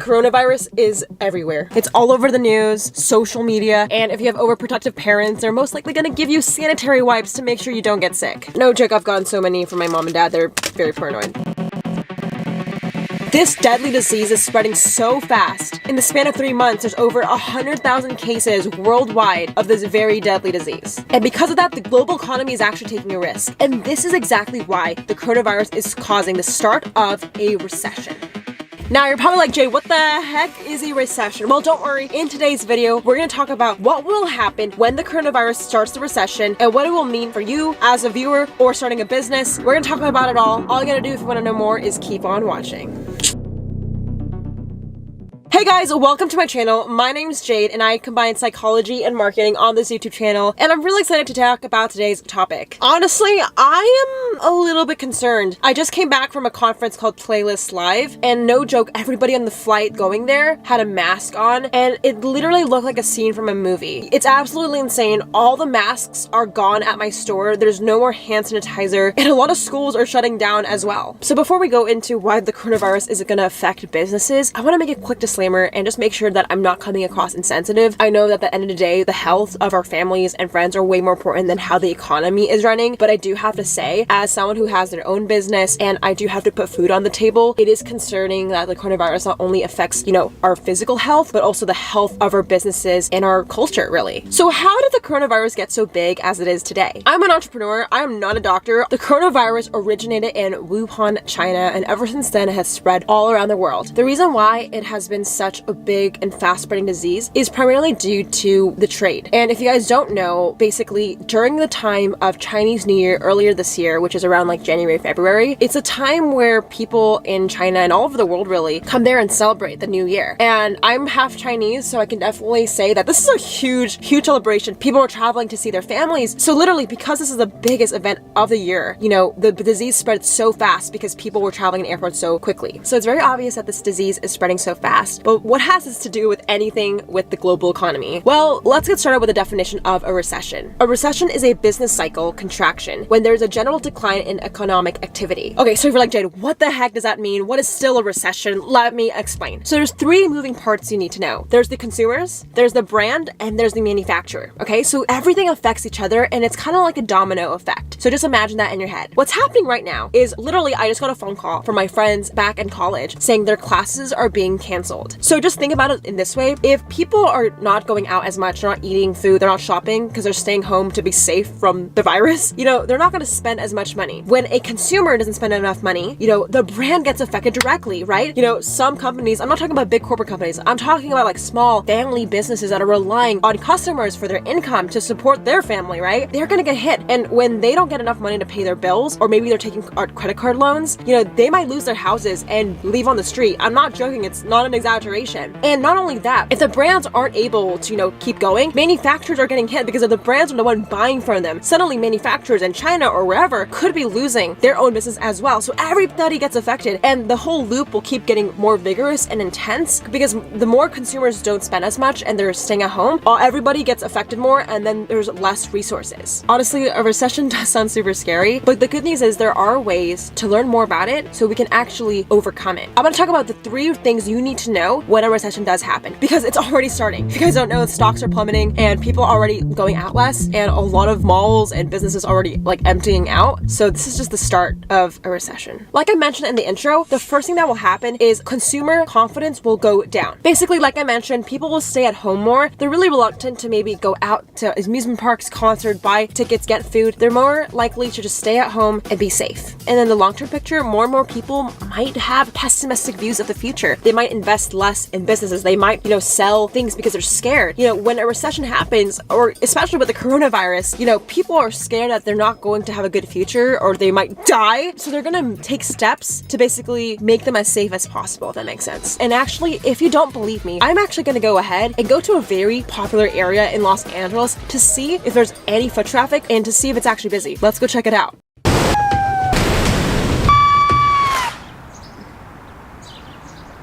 coronavirus is everywhere. It's all over the news, social media, and if you have overprotective parents, they're most likely gonna give you sanitary wipes to make sure you don't get sick. No joke, I've gotten so many from my mom and dad, they're very paranoid. This deadly disease is spreading so fast. In the span of 3 months, there's over 100,000 cases worldwide of this very deadly disease. And because of that, the global economy is actually taking a risk. And this is exactly why the coronavirus is causing the start of a recession. Now you're probably like, Jay, what the heck is a recession? Well, don't worry. In today's video, we're going to talk about what will happen when the coronavirus starts the recession and what it will mean for you as a viewer or starting a business. We're going to talk about it all. All you got to do if you want to know more is keep on watching. Hey guys, welcome to my channel. My name's Jade and I combine psychology and marketing on this YouTube channel, and I'm really excited to talk about today's topic. Honestly, I am a little bit concerned. I just came back from a conference called Playlist Live, and no joke, everybody on the flight going there had a mask on, and it literally looked like a scene from a movie. It's absolutely insane. All the masks are gone at my store. There's no more hand sanitizer, and a lot of schools are shutting down as well. So before we go into why the coronavirus is going to affect businesses, I want to make a quick disclaimer and just make sure that I'm not coming across insensitive. I know that at the end of the day, the health of our families and friends are way more important than how the economy is running, but I do have to say, as someone who has their own business and I do have to put food on the table, it is concerning that the coronavirus not only affects, our physical health, but also the health of our businesses and our culture, really. So how did the coronavirus get so big as it is today? I'm an entrepreneur. I am not a doctor. The coronavirus originated in Wuhan, China, and ever since then it has spread all around the world. The reason why it has been such a big and fast spreading disease is primarily due to the trade. And if you guys don't know, basically during the time of Chinese New Year earlier this year, which is around like January, February, it's a time where people in China and all over the world really come there and celebrate the new year. And I'm half Chinese, so I can definitely say that this is a huge celebration. People are traveling to see their families. So literally, because this is the biggest event of the year, the disease spread so fast because people were traveling in airports so quickly. So it's very obvious that this disease is spreading so fast. But what has this to do with anything with the global economy? Well, let's get started with a definition of a recession. A recession is a business cycle contraction when there's a general decline in economic activity. Okay, so if you're like, Jade, what the heck does that mean? What is still a recession? Let me explain. So there's 3 moving parts you need to know. There's the consumers, there's the brand, and there's the manufacturer. Okay, so everything affects each other and it's kind of like a domino effect. So just imagine that in your head. What's happening right now is literally I just got a phone call from my friends back in college saying their classes are being canceled. So just think about it in this way. If people are not going out as much, they're not eating food, they're not shopping because they're staying home to be safe from the virus, they're not going to spend as much money. When a consumer doesn't spend enough money, the brand gets affected directly, right? Some companies, I'm not talking about big corporate companies, I'm talking about like small family businesses that are relying on customers for their income to support their family, right? They're going to get hit. And when they don't get enough money to pay their bills, or maybe they're taking credit card loans, they might lose their houses and leave on the street. I'm not joking. It's not an exaggeration. And not only that, if the brands aren't able to, keep going, manufacturers are getting hit because if the brands are the one buying from them, suddenly manufacturers in China or wherever could be losing their own business as well. So everybody gets affected and the whole loop will keep getting more vigorous and intense because the more consumers don't spend as much and they're staying at home, everybody gets affected more and then there's less resources. Honestly, a recession does sound super scary, but the good news is there are ways to learn more about it so we can actually overcome it. I'm going to talk about the 3 things you need to know when a recession does happen because it's already starting. If you guys don't know, stocks are plummeting and people are already going out less and a lot of malls and businesses already emptying out. So this is just the start of a recession. Like I mentioned in the intro, the first thing that will happen is consumer confidence will go down. Basically, like I mentioned, people will stay at home more. They're really reluctant to maybe go out to amusement parks, concerts, buy tickets, get food. They're more likely to just stay at home and be safe. And in the long-term picture, more and more people might have pessimistic views of the future. They might invest less in businesses. They might, sell things because they're scared. When a recession happens, or especially with the coronavirus, people are scared that they're not going to have a good future or they might die. So they're going to take steps to basically make them as safe as possible, if that makes sense. And actually, if you don't believe me, I'm actually going to go ahead and go to a very popular area in Los Angeles to see if there's any foot traffic and to see if it's actually busy. Let's go check it out.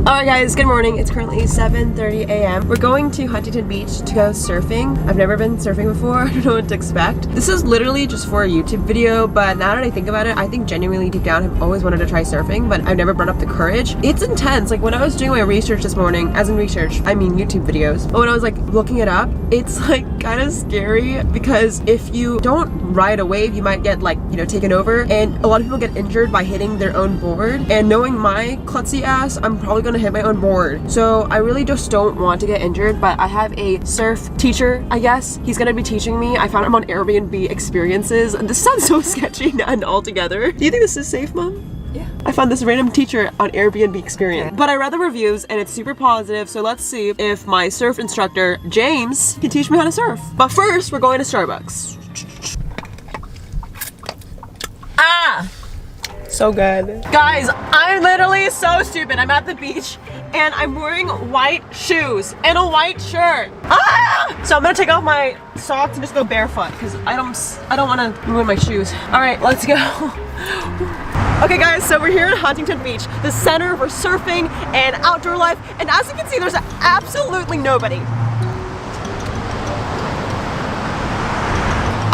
Alright guys, good morning. It's currently 7:30 a.m. We're going to Huntington Beach to go surfing. I've never been surfing before. I don't know what to expect. This is literally just for a YouTube video, but now that I think about it, I think genuinely deep down I've always wanted to try surfing, but I've never brought up the courage. It's intense. Like when I was doing my research this morning, as in research, I mean YouTube videos, but when I was like looking it up, it's like kind of scary because if you don't ride a wave, you might get like, you know, taken over, and a lot of people get injured by hitting their own board, and knowing my klutzy ass, I'm probably gonna hit my own board. So I really just don't want to get injured, but I have a surf teacher, I guess. He's gonna be teaching me. I found him on Airbnb experiences. This sounds so sketchy and altogether. Do you think this is safe, Mom? Yeah. I found this random teacher on Airbnb experience. Okay. But I read the reviews and it's super positive, so let's see if my surf instructor, James, can teach me how to surf. But first, we're going to Starbucks. Ah! So good. Guys, I'm literally so stupid. I'm at the beach and I'm wearing white shoes and a white shirt. Ah! So I'm gonna take off my socks and just go barefoot because I don't want to ruin my shoes. All right, let's go. Okay guys, so we're here at Huntington Beach, the center for surfing and outdoor life. And as you can see, there's absolutely nobody.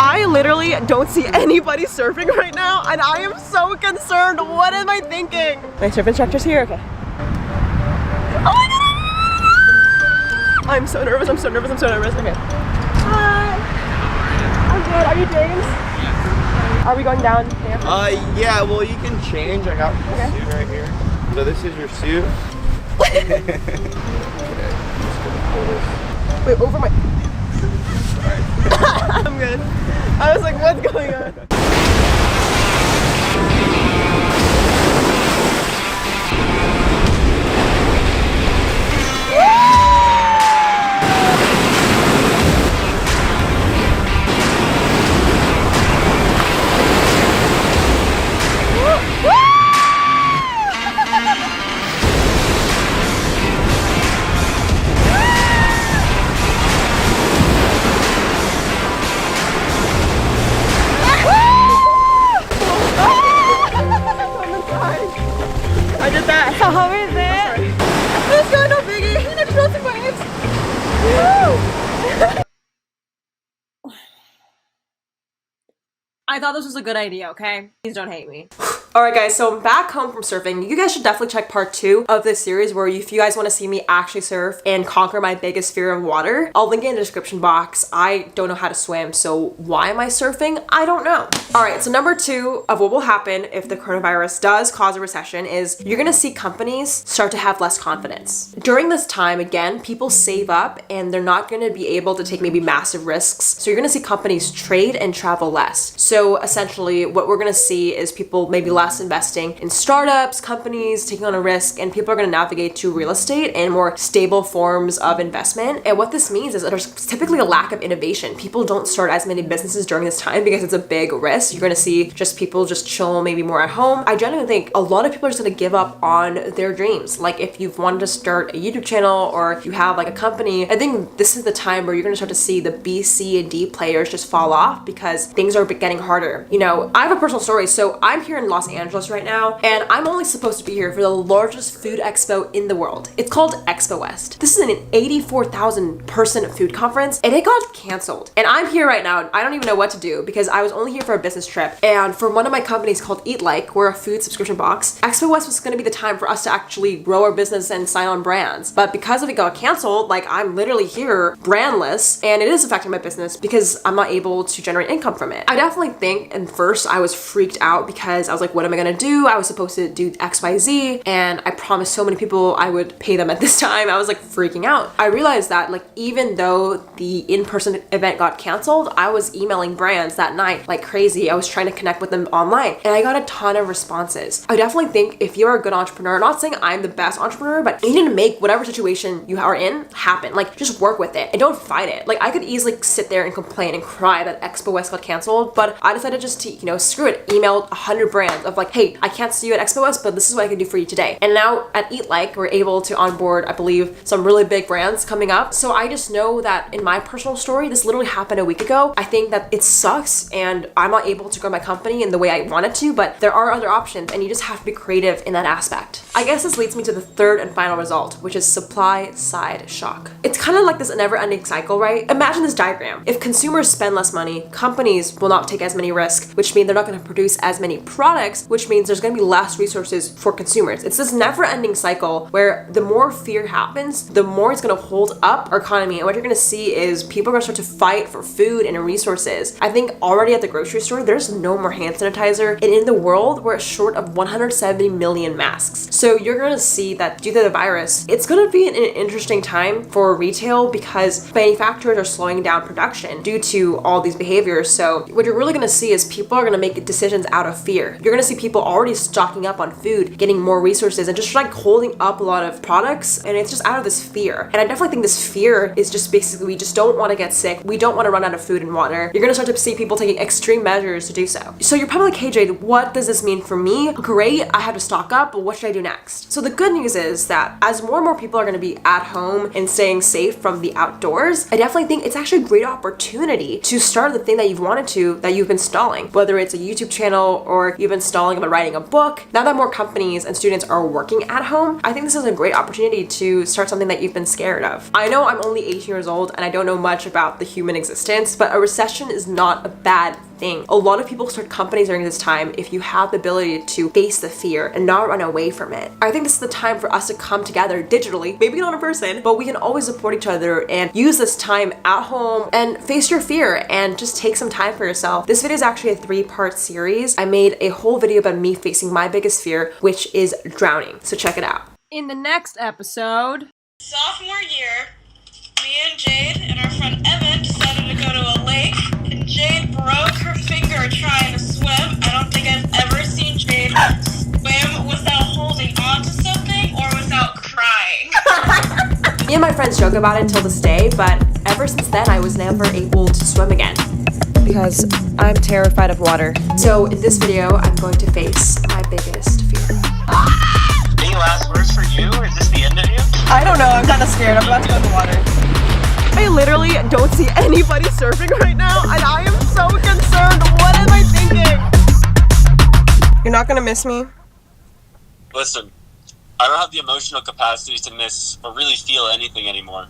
I literally don't see anybody surfing right now, and I am so concerned. What am I thinking? My surf instructor's here, okay. Oh my god! I'm so nervous, I'm so nervous, I'm so nervous. Okay. Hi. I'm good, are you James? Yeah. Are we going down there? Yeah, well you can change. I got the suit right here. So this is your suit. Okay, just gonna pull this. Wait, over my... Alright. I'm good. I was like, what's going on? How is it? Let's go, no biggie. Let's go some waves. Woo! I thought this was a good idea, okay? Please don't hate me. Alright guys, so I'm back home from surfing. You guys should definitely check part 2 of this series where if you guys want to see me actually surf and conquer my biggest fear of water, I'll link it in the description box. I don't know how to swim, so why am I surfing? I don't know. Alright, so number 2 of what will happen if the coronavirus does cause a recession is you're gonna see companies start to have less confidence. During this time, again, people save up and they're not gonna be able to take maybe massive risks. So you're gonna see companies trade and travel less. So essentially what we're gonna see is people maybe less investing in startups, companies, taking on a risk, and people are going to navigate to real estate and more stable forms of investment. And what this means is that there's typically a lack of innovation. People don't start as many businesses during this time because it's a big risk. You're going to see just people just chill maybe more at home. I genuinely think a lot of people are just going to give up on their dreams. Like if you've wanted to start a YouTube channel or you have like a company, I think this is the time where you're going to start to see the B, C, and D players just fall off because things are getting harder. You know, I have a personal story. So I'm here in Los Angeles right now, and I'm only supposed to be here for the largest food expo in the world. It's called Expo West. This is an 84,000 person food conference, and it got canceled. And I'm here right now. I don't even know what to do because I was only here for a business trip. And for one of my companies called Eat Like, we're a food subscription box, Expo West was going to be the time for us to actually grow our business and sign on brands. But because of it got canceled, like I'm literally here brandless, and it is affecting my business because I'm not able to generate income from it. I definitely think, and first I was freaked out because I was like, what am I gonna do? I was supposed to do XYZ, and I promised so many people I would pay them at this time. I was like freaking out. I realized that like even though the in-person event got canceled, I was emailing brands that night like crazy. I was trying to connect with them online, and I got a ton of responses. I definitely think if you're a good entrepreneur, not saying I'm the best entrepreneur, but you need to make whatever situation you are in happen. Like just work with it and don't fight it. Like I could easily sit there and complain and cry that Expo West got canceled, but I decided just to, you know, screw it. Emailed 100 brands, of like, hey, I can't see you at Expo West, but this is what I can do for you today. And now at Eat Like, we're able to onboard, I believe, some really big brands coming up. So I just know that in my personal story, this literally happened a week ago. I think that it sucks and I'm not able to grow my company in the way I wanted to, but there are other options and you just have to be creative in that aspect. I guess this leads me to the third and final result, which is supply side shock. It's kind of like this never-ending cycle, right? Imagine this diagram. If consumers spend less money, companies will not take as many risks, which means they're not going to produce as many products, which means there's going to be less resources for consumers. It's this never-ending cycle where the more fear happens, the more it's going to hold up our economy. And what you're going to see is people are going to start to fight for food and resources. I think already at the grocery store, there's no more hand sanitizer. And in the world, we're short of 170 million masks. So you're going to see that due to the virus, it's going to be an interesting time for retail because manufacturers are slowing down production due to all these behaviors. So what you're really going to see is people are going to make decisions out of fear. You're going to see people already stocking up on food, getting more resources, and just like holding up a lot of products. And it's just out of this fear. And I definitely think this fear is just basically we just don't want to get sick. We don't want to run out of food and water. You're going to start to see people taking extreme measures to do so. So you're probably like, hey Jade, what does this mean for me? Great, I have to stock up, but what should I do next? So the good news is that as more and more people are going to be at home and staying safe from the outdoors, I definitely think it's actually a great opportunity to start the thing that you've wanted to, that you've been stalling, whether it's a YouTube channel or you've been stalling about writing a book. Now that more companies and students are working at home, I think this is a great opportunity to start something that you've been scared of. I know I'm only 18 years old and I don't know much about the human existence, but a recession is not a bad thing. A lot of people start companies during this time if you have the ability to face the fear and not run away from it. I think this is the time for us to come together digitally, maybe not in person, but we can always support each other and use this time at home and face your fear and just take some time for yourself. This video is actually a 3-part series. I made a whole video about me facing my biggest fear, which is drowning. So check it out. In the next episode, sophomore year, me and Jade and our friend Evan decided to go to a lake, and Jade broke her finger trying to swim. I don't think I've ever seen Jade swim without holding on to something or without crying. me and my friends joke about it till this day, but ever since then I was never able to swim again because I'm terrified of water. So in this video, I'm going to face my biggest fear. Any last words for you, or is this the end of you? I don't know, I'm kind of scared. I'm about to go in the water. I literally don't see anybody surfing right now, and I am so concerned. What am I thinking? You're not gonna miss me? Listen, I don't have the emotional capacity to miss or really feel anything anymore.